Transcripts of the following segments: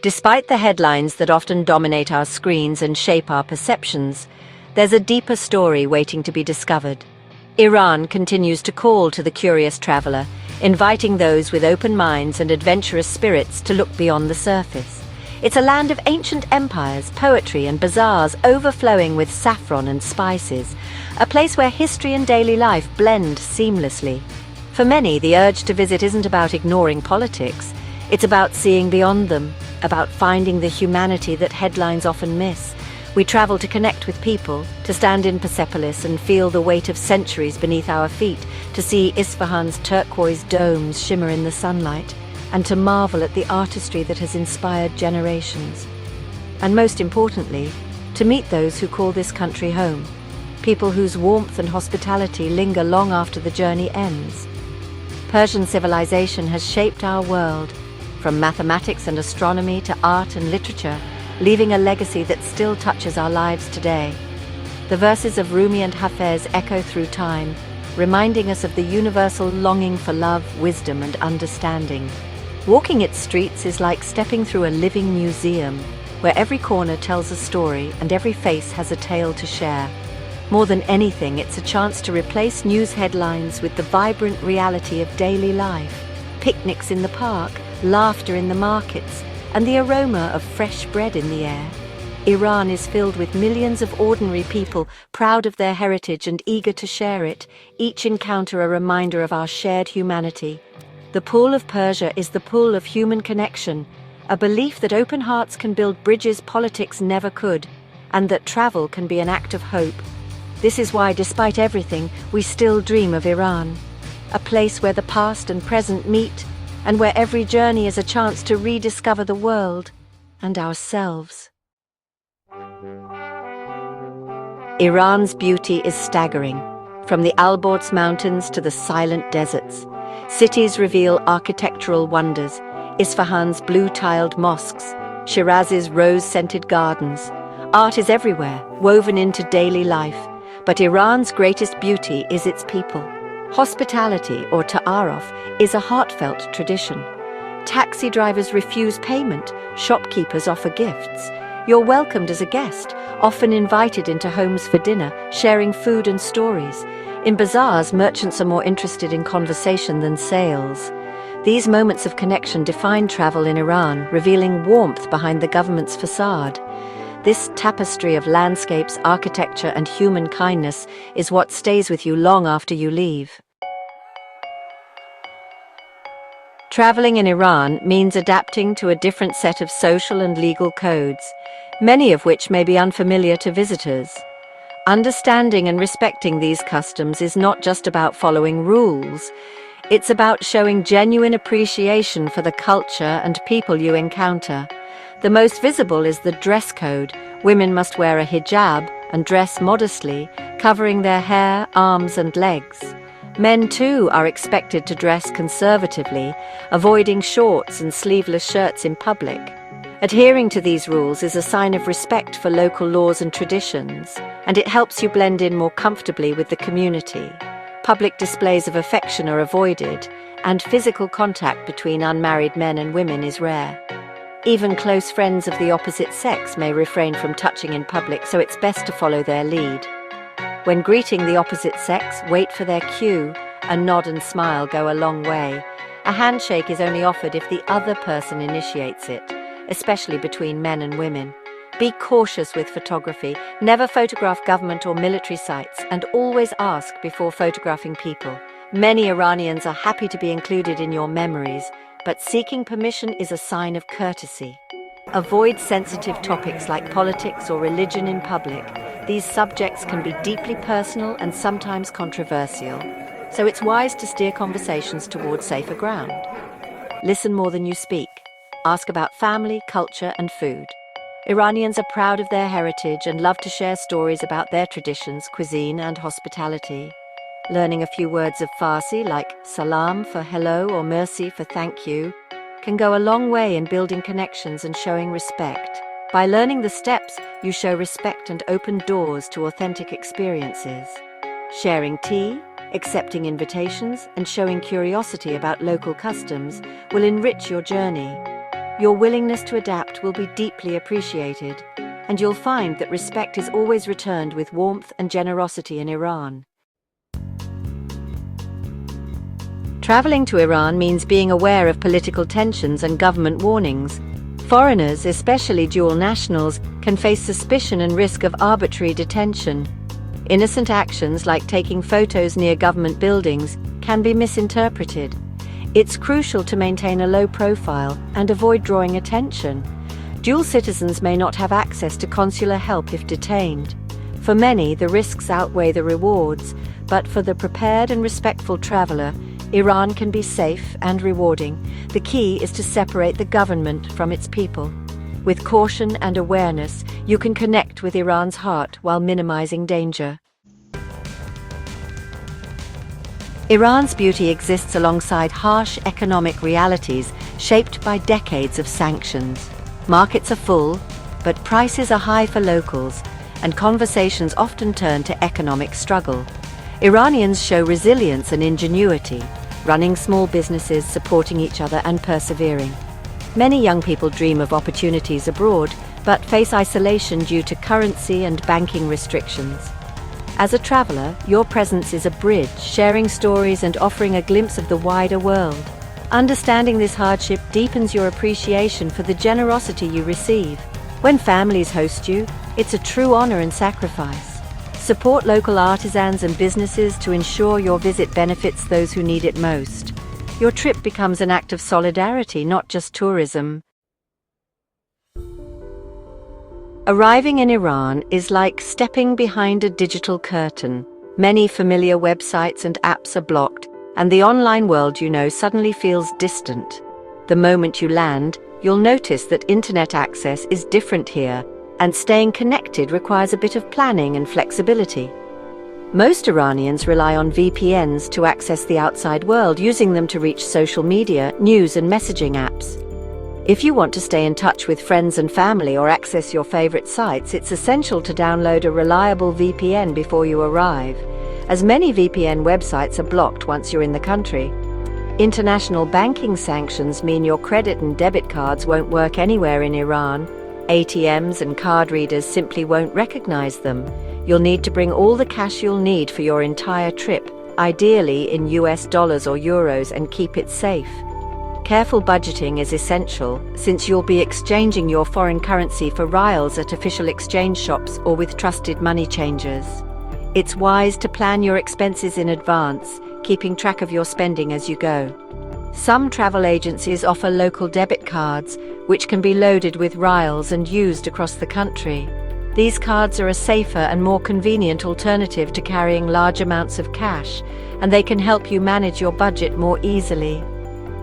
Despite the headlines that often dominate our screens and shape our perceptions, there's a deeper story waiting to be discovered. Iran continues to call to the curious traveler, inviting those with open minds and adventurous spirits to look beyond the surface. It's a land of ancient empires, poetry and bazaars overflowing with saffron and spices, a place where history and daily life blend seamlessly. For many, the urge to visit isn't about ignoring politics, it's about seeing beyond them, about finding the humanity that headlines often miss. We travel to connect with people, to stand in Persepolis and feel the weight of centuries beneath our feet, to see Isfahan's turquoise domes shimmer in the sunlight, and to marvel at the artistry that has inspired generations. And most importantly, to meet those who call this country home, people whose warmth and hospitality linger long after the journey ends. Persian civilization has shaped our world, from mathematics and astronomy to art and literature, leaving a legacy that still touches our lives today. The verses of Rumi and Hafez echo through time, reminding us of the universal longing for love, wisdom, and understanding. Walking its streets is like stepping through a living museum, where every corner tells a story and every face has a tale to share. More than anything, it's a chance to replace news headlines with the vibrant reality of daily life. Picnics in the park, laughter in the markets, and the aroma of fresh bread in the air. Iran is filled with millions of ordinary people, proud of their heritage and eager to share it, each encounter a reminder of our shared humanity. The pool of Persia is the pool of human connection, a belief that open hearts can build bridges politics never could, and that travel can be an act of hope. This is why, despite everything, we still dream of Iran, a place where the past and present meet, and where every journey is a chance to rediscover the world and ourselves. Iran's beauty is staggering. From the Alborz mountains to the silent deserts, cities reveal architectural wonders, Isfahan's blue-tiled mosques, Shiraz's rose-scented gardens. Art is everywhere, woven into daily life, but Iran's greatest beauty is its people. Hospitality, or ta'aruf, is a heartfelt tradition. Taxi drivers refuse payment, shopkeepers offer gifts. You're welcomed as a guest, often invited into homes for dinner, sharing food and stories. In bazaars, merchants are more interested in conversation than sales. These moments of connection define travel in Iran, revealing warmth behind the government's facade. This tapestry of landscapes, architecture, and human kindness is what stays with you long after you leave. Traveling in Iran means adapting to a different set of social and legal codes, many of which may be unfamiliar to visitors. Understanding and respecting these customs is not just about following rules. It's about showing genuine appreciation for the culture and people you encounter. The most visible is the dress code. Women must wear a hijab and dress modestly, covering their hair, arms, and legs. Men, too, are expected to dress conservatively, avoiding shorts and sleeveless shirts in public. Adhering to these rules is a sign of respect for local laws and traditions, and it helps you blend in more comfortably with the community. Public displays of affection are avoided, and physical contact between unmarried men and women is rare. Even close friends of the opposite sex may refrain from touching in public, so it's best to follow their lead. When greeting the opposite sex, wait for their cue. A nod and smile go a long way. A handshake is only offered if the other person initiates it, especially between men and women. Be cautious with photography. Never photograph government or military sites, and always ask before photographing people. Many Iranians are happy to be included in your memories, but seeking permission is a sign of courtesy. Avoid sensitive topics like politics or religion in public. These subjects can be deeply personal and sometimes controversial, so it's wise to steer conversations towards safer ground. Listen more than you speak. Ask about family, culture, and food. Iranians are proud of their heritage and love to share stories about their traditions, cuisine, and hospitality. Learning a few words of Farsi, like salam for hello or merci for thank you, can go a long way in building connections and showing respect. By learning the steps, you show respect and open doors to authentic experiences. Sharing tea, accepting invitations, and showing curiosity about local customs will enrich your journey. Your willingness to adapt will be deeply appreciated, and you'll find that respect is always returned with warmth and generosity in Iran. Traveling to Iran means being aware of political tensions and government warnings. Foreigners, especially dual nationals, can face suspicion and risk of arbitrary detention. Innocent actions like taking photos near government buildings can be misinterpreted. It's crucial to maintain a low profile and avoid drawing attention. Dual citizens may not have access to consular help if detained. For many, the risks outweigh the rewards, but for the prepared and respectful traveler, Iran can be safe and rewarding. The key is to separate the government from its people. With caution and awareness, you can connect with Iran's heart while minimizing danger. Iran's beauty exists alongside harsh economic realities shaped by decades of sanctions. Markets are full, but prices are high for locals, and conversations often turn to economic struggle. Iranians show resilience and ingenuity, running small businesses, supporting each other and persevering. Many young people dream of opportunities abroad, but face isolation due to currency and banking restrictions. As a traveler, your presence is a bridge, sharing stories and offering a glimpse of the wider world. Understanding this hardship deepens your appreciation for the generosity you receive. When families host you, it's a true honor and sacrifice. Support local artisans and businesses to ensure your visit benefits those who need it most. Your trip becomes an act of solidarity, not just tourism. Arriving in Iran is like stepping behind a digital curtain. Many familiar websites and apps are blocked, and the online world you know suddenly feels distant. The moment you land, you'll notice that internet access is different here, and staying connected requires a bit of planning and flexibility. Most Iranians rely on VPNs to access the outside world, using them to reach social media, news and messaging apps. If you want to stay in touch with friends and family or access your favorite sites, it's essential to download a reliable VPN before you arrive, as many VPN websites are blocked once you're in the country. International banking sanctions mean your credit and debit cards won't work anywhere in Iran. ATMs and card readers simply won't recognize them. You'll need to bring all the cash you'll need for your entire trip, ideally in US dollars or euros, and keep it safe. Careful budgeting is essential, since you'll be exchanging your foreign currency for rials at official exchange shops or with trusted money changers. It's wise to plan your expenses in advance, keeping track of your spending as you go. Some travel agencies offer local debit cards, which can be loaded with rials and used across the country. These cards are a safer and more convenient alternative to carrying large amounts of cash, and they can help you manage your budget more easily.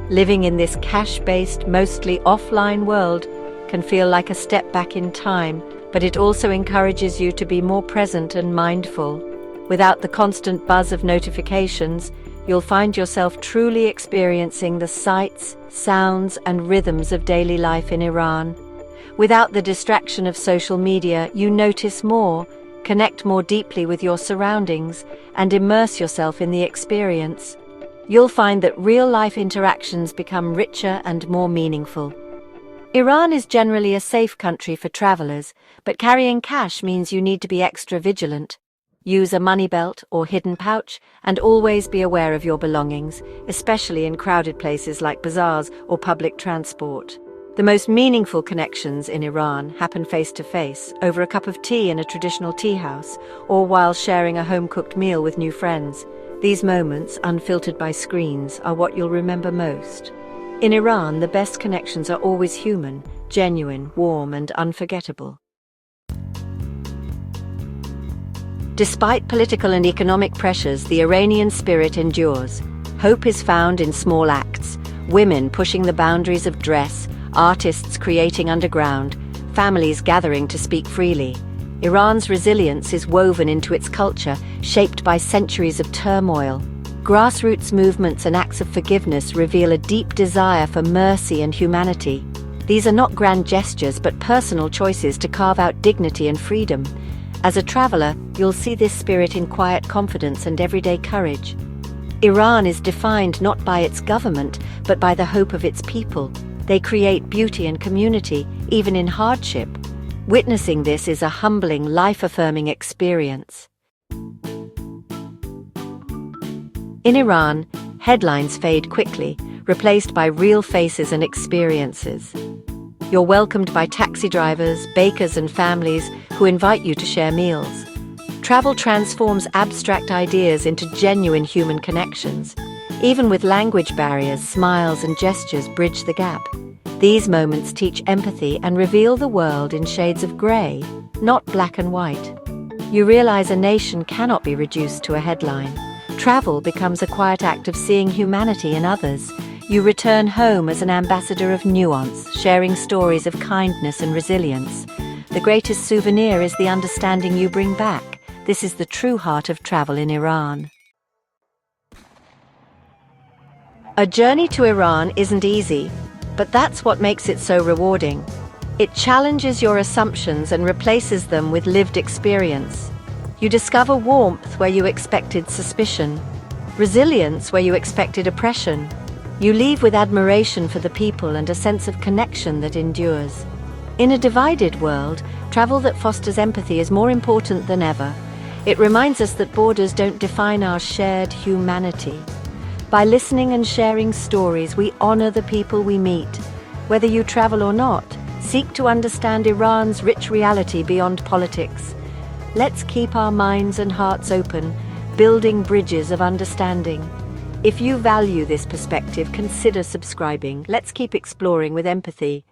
Living in this cash-based, mostly offline world can feel like a step back in time, but it also encourages you to be more present and mindful. Without the constant buzz of notifications, you'll find yourself truly experiencing the sights, sounds, and rhythms of daily life in Iran. Without the distraction of social media, you notice more, connect more deeply with your surroundings, and immerse yourself in the experience. You'll find that real-life interactions become richer and more meaningful. Iran is generally a safe country for travelers, but carrying cash means you need to be extra vigilant. Use a money belt or hidden pouch, and always be aware of your belongings, especially in crowded places like bazaars or public transport. The most meaningful connections in Iran happen face-to-face, over a cup of tea in a traditional tea house, or while sharing a home-cooked meal with new friends. These moments, unfiltered by screens, are what you'll remember most. In Iran, the best connections are always human, genuine, warm, and unforgettable. Despite political and economic pressures, the Iranian spirit endures. Hope is found in small acts: women pushing the boundaries of dress, artists creating underground, families gathering to speak freely. Iran's resilience is woven into its culture, shaped by centuries of turmoil. Grassroots movements and acts of forgiveness reveal a deep desire for mercy and humanity. These are not grand gestures, but personal choices to carve out dignity and freedom. As a traveler, you'll see this spirit in quiet confidence and everyday courage. Iran is defined not by its government, but by the hope of its people. They create beauty and community, even in hardship. Witnessing this is a humbling, life-affirming experience. In Iran, headlines fade quickly, replaced by real faces and experiences. You're welcomed by taxi drivers, bakers, and families who invite you to share meals. Travel transforms abstract ideas into genuine human connections. Even with language barriers, smiles and gestures bridge the gap. These moments teach empathy and reveal the world in shades of grey, not black and white. You realize a nation cannot be reduced to a headline. Travel becomes a quiet act of seeing humanity in others. You return home as an ambassador of nuance, sharing stories of kindness and resilience. The greatest souvenir is the understanding you bring back. This is the true heart of travel in Iran. A journey to Iran isn't easy, but that's what makes it so rewarding. It challenges your assumptions and replaces them with lived experience. You discover warmth where you expected suspicion, resilience where you expected oppression. You leave with admiration for the people and a sense of connection that endures. In a divided world, travel that fosters empathy is more important than ever. It reminds us that borders don't define our shared humanity. By listening and sharing stories, we honor the people we meet. Whether you travel or not, seek to understand Iran's rich reality beyond politics. Let's keep our minds and hearts open, building bridges of understanding. If you value this perspective, consider subscribing. Let's keep exploring with empathy.